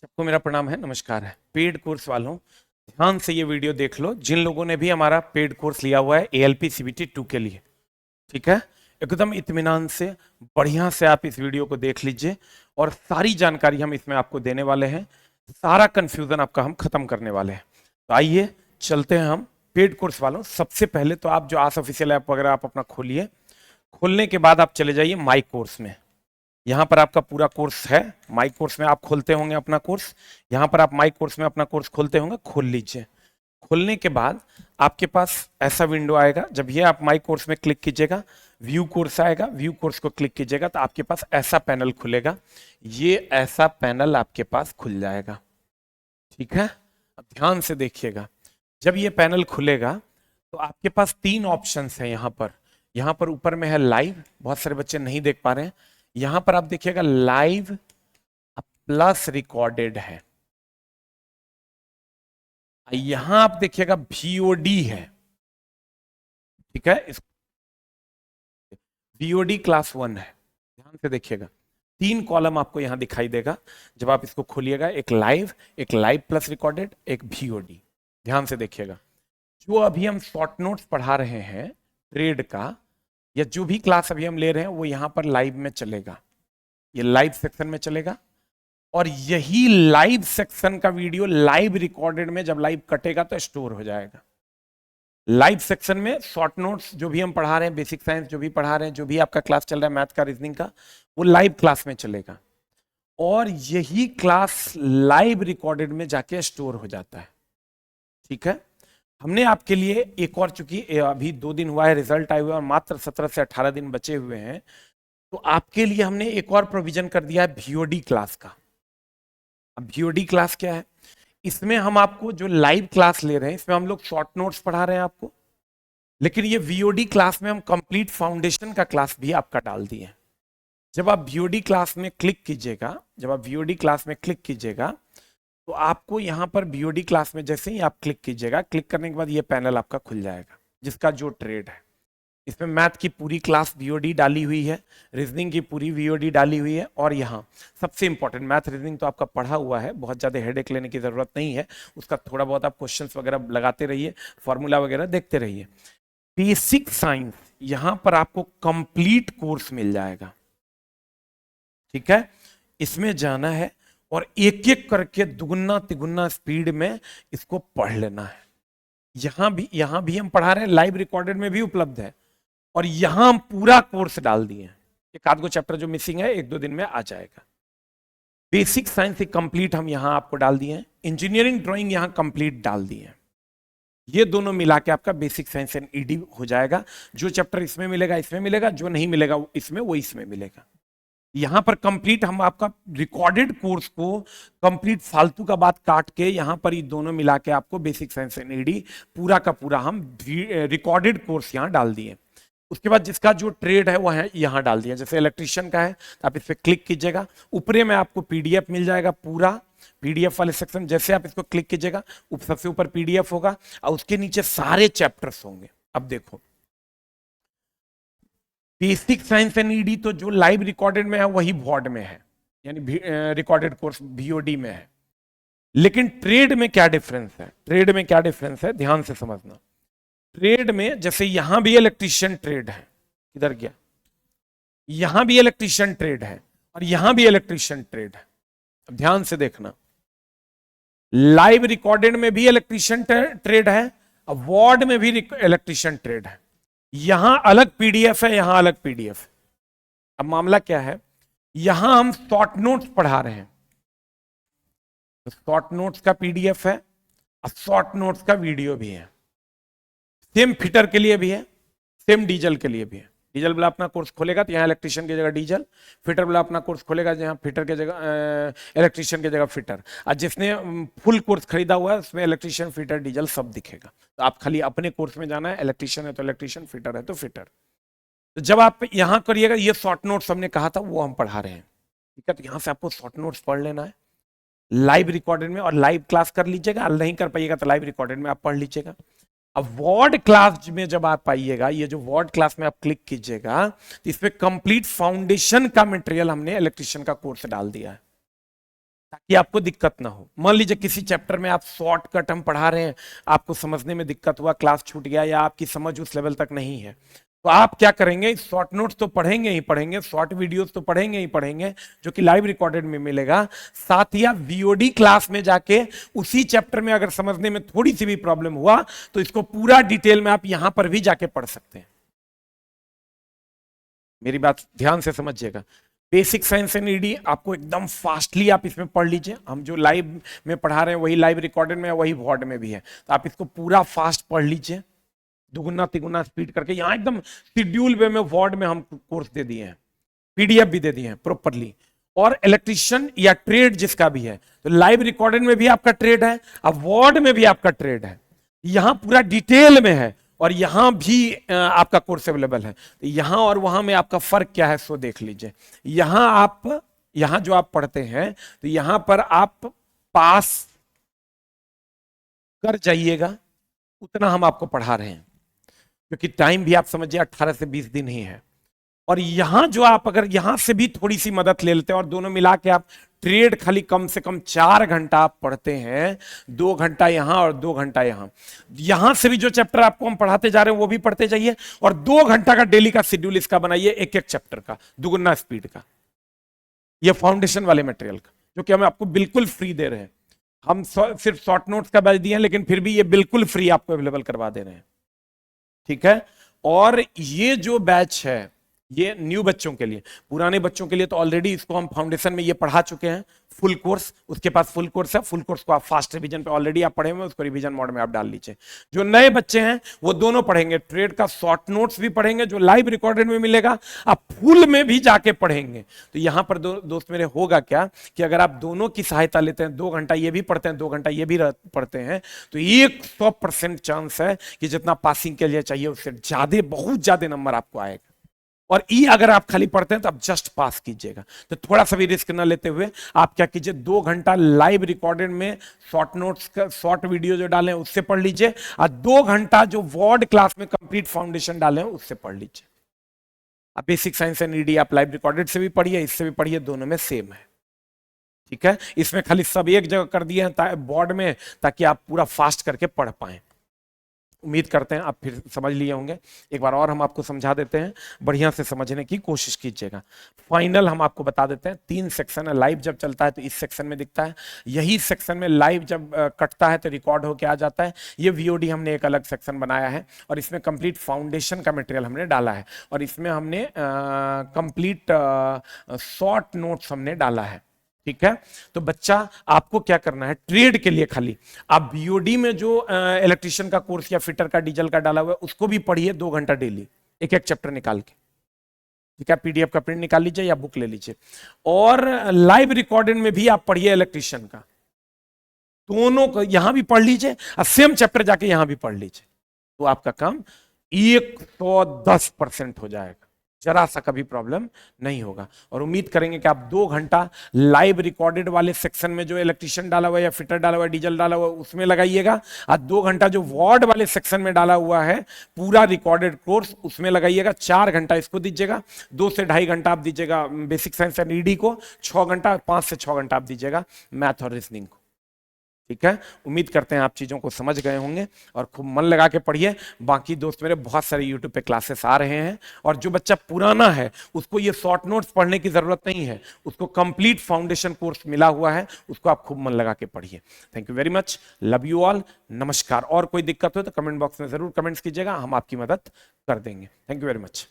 सबको मेरा प्रणाम है, नमस्कार है। पेड कोर्स वालों, ध्यान से ये वीडियो देख लो। जिन लोगों ने भी हमारा पेड कोर्स लिया हुआ है एएलपी सीबीटी 2 के लिए, ठीक है, एकदम इत्मीनान से बढ़िया से आप इस वीडियो को देख लीजिए और सारी जानकारी हम इसमें आपको देने वाले हैं। सारा कंफ्यूजन आपका हम खत्म करने वाले हैं। तो आइए चलते हैं हम पेड कोर्स वालों। सबसे पहले तो आप जो आस ऑफिशियल ऐप वगैरह आप अपना खोलिए। खोलने के बाद आप चले जाइए माई कोर्स में। यहाँ पर आपका पूरा कोर्स है। माई कोर्स में आप खोलते होंगे अपना कोर्स। यहाँ पर आप माई कोर्स में अपना कोर्स खोलते होंगे, खोल लीजिए। खोलने के बाद आपके पास ऐसा विंडो आएगा। जब ये आप माई कोर्स में क्लिक कीजिएगा, व्यू कोर्स आएगा। व्यू कोर्स को क्लिक कीजिएगा तो आपके पास ऐसा पैनल खुलेगा। ये ऐसा पैनल आपके पास खुल जाएगा, ठीक है। अब ध्यान से देखिएगा, जब ये पैनल खुलेगा तो आपके पास तीन ऑप्शंस हैं यहाँ पर। यहाँ पर ऊपर में है लाइव, बहुत सारे बच्चे नहीं देख पा रहे हैं। यहां पर आप देखिएगा लाइव प्लस रिकॉर्डेड है। यहां आप देखिएगा वीओडी है, ठीक है। इस वीओडी क्लास 1 है। ध्यान से देखिएगा, तीन कॉलम आपको यहां दिखाई देगा जब आप इसको खोलिएगा। एक लाइव प्लस रिकॉर्डेड, एक वीओडी। ध्यान से देखिएगा, जो अभी हम शॉर्ट नोट्स पढ़ा रहे हैं ट्रेड का, या जो भी क्लास अभी हम ले रहे हैं वो यहां पर लाइव में चलेगा। ये लाइव सेक्शन में चलेगा और यही लाइव सेक्शन का वीडियो लाइव रिकॉर्डेड में जब लाइव कटेगा तो स्टोर हो जाएगा। लाइव सेक्शन में शॉर्ट नोट्स जो भी हम पढ़ा रहे हैं, बेसिक साइंस जो भी पढ़ा रहे हैं, जो भी आपका क्लास चल रहा है मैथ का, रीजनिंग का, वो लाइव क्लास में चलेगा और यही क्लास लाइव रिकॉर्डेड में जाके स्टोर हो जाता है, ठीक है। हमने आपके लिए एक और, चूंकि अभी 2 दिन हुआ है, रिजल्ट आए हुए और मात्र 17 से 18 दिन बचे हुए हैं, तो आपके लिए हमने एक और प्रोविजन कर दिया है वीओडी क्लास का। अब वीओडी क्लास क्या है? इसमें हम आपको जो लाइव क्लास ले रहे हैं, इसमें हम लोग शॉर्ट नोट्स पढ़ा रहे हैं आपको, लेकिन ये वीओडी क्लास में हम कंप्लीट फाउंडेशन का क्लास भी आपका डाल दिए। जब आप वीओडी क्लास में क्लिक कीजिएगा, तो आपको यहां पर वीओडी क्लास में जैसे ही आप क्लिक कीजिएगा, क्लिक करने के बाद ये पैनल आपका खुल जाएगा जिसका जो ट्रेड है। इसमें मैथ की पूरी क्लास वीओडी डाली हुई है, रीजनिंग की पूरी वीओडी डाली हुई है, और यहाँ सबसे इंपॉर्टेंट मैथ रीजनिंग तो आपका पढ़ा हुआ है, बहुत ज़्यादा हेडेक लेने की ज़रूरत नहीं है। उसका थोड़ा बहुत आप क्वेश्चंस वगैरह लगाते रहिए, फॉर्मूला वगैरह देखते रहिए। बेसिक साइंस यहाँ पर आपको कंप्लीट कोर्स मिल जाएगा, ठीक है। इसमें जाना है और एक एक करके दुगुना तिगुना स्पीड में इसको पढ़ लेना है। यहाँ भी हम पढ़ा रहे हैं, लाइव रिकॉर्डेड में भी उपलब्ध है, और यहां हम पूरा कोर्स डाल दिए। एक आध गो चैप्टर जो मिसिंग है 1-2 दिन में आ जाएगा। बेसिक साइंस कंप्लीट हम यहां आपको डाल दिए हैं, इंजीनियरिंग ड्राइंग यहां कंप्लीट डाल दिए हैं। ये दोनों मिला के आपका बेसिक साइंस एंड ईडी हो जाएगा। जो चैप्टर इसमें मिलेगा इसमें मिलेगा, जो नहीं मिलेगा इसमें वो इसमें मिलेगा। यहां पर कंप्लीट हम आपका रिकॉर्डेड कोर्स को कंप्लीट फालतू का बात काट के यहां पर ये दोनों मिला के आपको बेसिक साइंस एंड ईडी पूरा का पूरा हम रिकॉर्डेड कोर्स यहां डाल दिए। उसके बाद जिसका जो ट्रेड है वह यहां डाल दिया। जैसे इलेक्ट्रिशियन का है तो आप इस पर क्लिक कीजिएगा, ऊपरे में आपको पीडीएफ मिल जाएगा, पूरा पीडीएफ वाले सेक्शन। जैसे आप इसको क्लिक कीजिएगा, सबसे ऊपर पीडीएफ होगा और उसके नीचे सारे चैप्टर्स होंगे। अब देखो, बेसिक साइंस एंड ईडी तो जो लाइव रिकॉर्डेड में है वही वॉर्ड में है, यानी रिकॉर्डेड कोर्स वीओडी में है। लेकिन ट्रेड में क्या डिफरेंस है? ध्यान से समझना। ट्रेड में जैसे यहां भी इलेक्ट्रीशियन ट्रेड है, किधर गया, यहां भी इलेक्ट्रीशियन ट्रेड है और यहां भी इलेक्ट्रीशियन ट्रेड है। अब ध्यान से देखना, लाइव रिकॉर्डेड में भी इलेक्ट्रीशियन ट्रेड है, अब वॉर्ड में भी इलेक्ट्रीशियन ट्रेड है। यहां अलग पीडीएफ है, यहां अलग पीडीएफ है। अब मामला क्या है, यहां हम शॉर्ट नोट्स पढ़ा रहे हैं, तो शॉर्ट नोट्स का पीडीएफ है और शॉर्ट नोट्स का वीडियो भी है। सेम फिटर के लिए भी है, सेम डीजल के लिए भी है। डीजल वाला अपना कोर्स खोलेगा तो यहाँ इलेक्ट्रिशियन की जगह डीजल, फिटर वाला अपना कोर्स खोलेगा जहाँ फिटर की जगह इलेक्ट्रिशियन की जगह फिटर। और जिसने फुल कोर्स खरीदा हुआ है उसमें इलेक्ट्रिशियन, फिटर, डीजल सब दिखेगा। तो आप खाली अपने कोर्स में जाना है, इलेक्ट्रिशियन है तो इलेक्ट्रिशियन, फिटर है तो फिटर। तो जब आप यहाँ करिएगा, ये शॉर्ट नोट्स हमने कहा था वो हम पढ़ा रहे हैं, ठीक है। तो यहाँ से आपको शॉर्ट नोट्स पढ़ लेना है लाइव रिकॉर्डेड में, और लाइव क्लास कर लीजिएगा। नहीं कर पाइएगा तो लाइव रिकॉर्डेड में आप पढ़ लीजिएगा। अब वर्ड क्लास में जब आप आइएगा, ये जो वर्ड क्लास में आप क्लिक कीजिएगा तो इसमें कंप्लीट फाउंडेशन का मटेरियल हमने इलेक्ट्रिशियन का कोर्स डाल दिया है। ताकि आपको दिक्कत ना हो। मान लीजिए किसी चैप्टर में आप शॉर्टकट हम पढ़ा रहे हैं, आपको समझने में दिक्कत हुआ, क्लास छूट गया या आपकी समझ उस लेवल तक नहीं है, तो आप क्या करेंगे, शॉर्ट नोट्स तो पढ़ेंगे ही पढ़ेंगे, शॉर्ट वीडियोस तो पढ़ेंगे ही पढ़ेंगे जो कि लाइव रिकॉर्डेड में मिलेगा। साथ ही आप वीओडी क्लास में जाके उसी चैप्टर में अगर समझने में थोड़ी सी भी प्रॉब्लम हुआ तो इसको पूरा डिटेल में आप यहां पर भी जाके पढ़ सकते हैं। मेरी बात ध्यान से समझिएगा। बेसिक साइंस एंड ईडी आपको एकदम फास्टली आप इसमें पढ़ लीजिए। हम जो लाइव में पढ़ा रहे हैं वही लाइव रिकॉर्डेड में है, वही वॉर्ड में भी है, तो आप इसको पूरा फास्ट पढ़ लीजिए, दुगुना तिगुना स्पीड करके। यहां एकदम शेड्यूल वे में वॉर्ड में हम कोर्स दे दिए हैं, पीडीएफ भी दे दिए हैं प्रॉपरली। और इलेक्ट्रिशियन या ट्रेड जिसका भी है, तो लाइव रिकॉर्डेड में भी आपका ट्रेड है, अब वॉर्ड में भी आपका ट्रेड है, यहां पूरा डिटेल में है, और यहां भी आपका कोर्स अवेलेबल है। तो यहां और वहां में आपका फर्क क्या है सो देख लीजिए। यहां जो आप पढ़ते हैं तो यहां पर आप पास कर जाइएगा, उतना हम आपको पढ़ा रहे हैं, क्योंकि टाइम भी आप समझिए 18 से 20 दिन ही है। और यहां जो आप अगर यहां से भी थोड़ी सी मदद ले लेते हैं और दोनों मिला के आप ट्रेड खाली कम से कम 4 घंटा आप पढ़ते हैं, 2 घंटा यहां और 2 घंटा यहां से भी जो चैप्टर आपको हम पढ़ाते जा रहे हैं वो भी पढ़ते जाइए, और 2 घंटा का डेली का शेड्यूल इसका बनाइए, एक एक चैप्टर का दुगुना स्पीड का, ये फाउंडेशन वाले मटेरियल का, जो कि हम आपको बिल्कुल फ्री दे रहे हैं। हम सिर्फ शॉर्ट नोट्स का बैच दिए हैं, लेकिन फिर भी ये बिल्कुल फ्री आपको अवेलेबल करवा दे रहे हैं, ठीक है। और ये जो बैच है ये न्यू बच्चों के लिए, पुराने बच्चों के लिए तो ऑलरेडी इसको हम फाउंडेशन में ये पढ़ा चुके हैं, फुल कोर्स, उसके पास फुल कोर्स है, फुल कोर्स को आप फास्ट रिवीजन पे ऑलरेडी आप पढ़े हुए, उसको रिवीजन मोड में आप डाल लीजिए। जो नए बच्चे हैं वो दोनों पढ़ेंगे, ट्रेड का शॉर्ट नोट्स भी पढ़ेंगे जो लाइव रिकॉर्डेड में मिलेगा, आप फुल में भी जाके पढ़ेंगे। तो यहां पर दोस्त मेरे होगा क्या कि अगर आप दोनों की सहायता लेते हैं, 2 घंटा ये भी पढ़ते हैं, 2 घंटा ये भी पढ़ते हैं, तो 100% चांस है कि जितना पासिंग के लिए चाहिए उससे ज्यादा, बहुत ज्यादा नंबर आपको आएगा। और ई अगर आप खाली पढ़ते हैं तो आप जस्ट पास कीजिएगा। तो थोड़ा सा भी रिस्क ना लेते हुए आप क्या कीजिए, 2 घंटा लाइव रिकॉर्डेड में शॉर्ट नोट्स का शॉर्ट वीडियो जो डाले उससे पढ़ लीजिए, और 2 घंटा जो वॉर्ड क्लास में कंप्लीट फाउंडेशन डाले हैं उससे पढ़ लीजिए। अब बेसिक साइंस एंड ईडी आप लाइव रिकॉर्डेड से भी पढ़िए, इससे भी पढ़िए, दोनों में सेम है, ठीक है। इसमें खाली सब एक जगह कर दिए हैं बोर्ड में, ताकि आप पूरा फास्ट करके पढ़ पाए। उम्मीद करते हैं आप फिर समझ लिए होंगे। एक बार और हम आपको समझा देते हैं, बढ़िया से समझने की कोशिश कीजिएगा। फाइनल हम आपको बता देते हैं, 3 सेक्शन है। लाइव जब चलता है तो इस सेक्शन में दिखता है, यही सेक्शन में लाइव जब कटता है तो रिकॉर्ड होके आ जाता है। ये वीओडी हमने एक अलग सेक्शन बनाया है, और इसमें कंप्लीट फाउंडेशन का मटेरियल हमने डाला है, और इसमें हमने कंप्लीट शॉर्ट नोट्स हमने डाला है, ठीक है। तो बच्चा आपको क्या करना है, ट्रेड के लिए खाली आप बीओडी में जो इलेक्ट्रिशियन का कोर्स या फिटर का डीजल का डाला हुआ है उसको भी पढ़िए 2 घंटा डेली, एक एक चैप्टर निकाल के, ठीक है। पीडीएफ का प्रिंट निकाल लीजिए या बुक ले लीजिए, और लाइव रिकॉर्डेड में भी आप पढ़िए इलेक्ट्रिशियन का, दोनों को यहां भी पढ़ लीजिए और सेम चैप्टर जाके यहां भी पढ़ लीजिए, तो आपका काम 110% हो जाएगा, जरा सा कभी प्रॉब्लम नहीं होगा। और उम्मीद करेंगे कि आप 2 घंटा लाइव रिकॉर्डेड वाले सेक्शन में जो इलेक्ट्रिशियन डाला हुआ है या फिटर डाला हुआ है, डीजल डाला हुआ है, उसमें लगाइएगा, और 2 घंटा जो वार्ड वाले सेक्शन में डाला हुआ है पूरा रिकॉर्डेड कोर्स उसमें लगाइएगा। 4 घंटा इसको दीजिएगा, 2 से 2.5 घंटा आप दीजिएगा बेसिक साइंस एंड ईडी को, 6 घंटा 5 से 6 घंटा आप दीजिएगा मैथ और रीजनिंग को, ठीक है। उम्मीद करते हैं आप चीजों को समझ गए होंगे, और खूब मन लगा के पढ़िए। बाकी दोस्त मेरे बहुत सारे यूट्यूब पे क्लासेस आ रहे हैं, और जो बच्चा पुराना है उसको ये शॉर्ट नोट्स पढ़ने की जरूरत नहीं है, उसको कंप्लीट फाउंडेशन कोर्स मिला हुआ है, उसको आप खूब मन लगा के पढ़िए। Thank you very much, love you all, नमस्कार। और कोई दिक्कत हो तो कमेंट बॉक्स में जरूर कमेंट्स कीजिएगा, हम आपकी मदद कर देंगे। Thank you very much.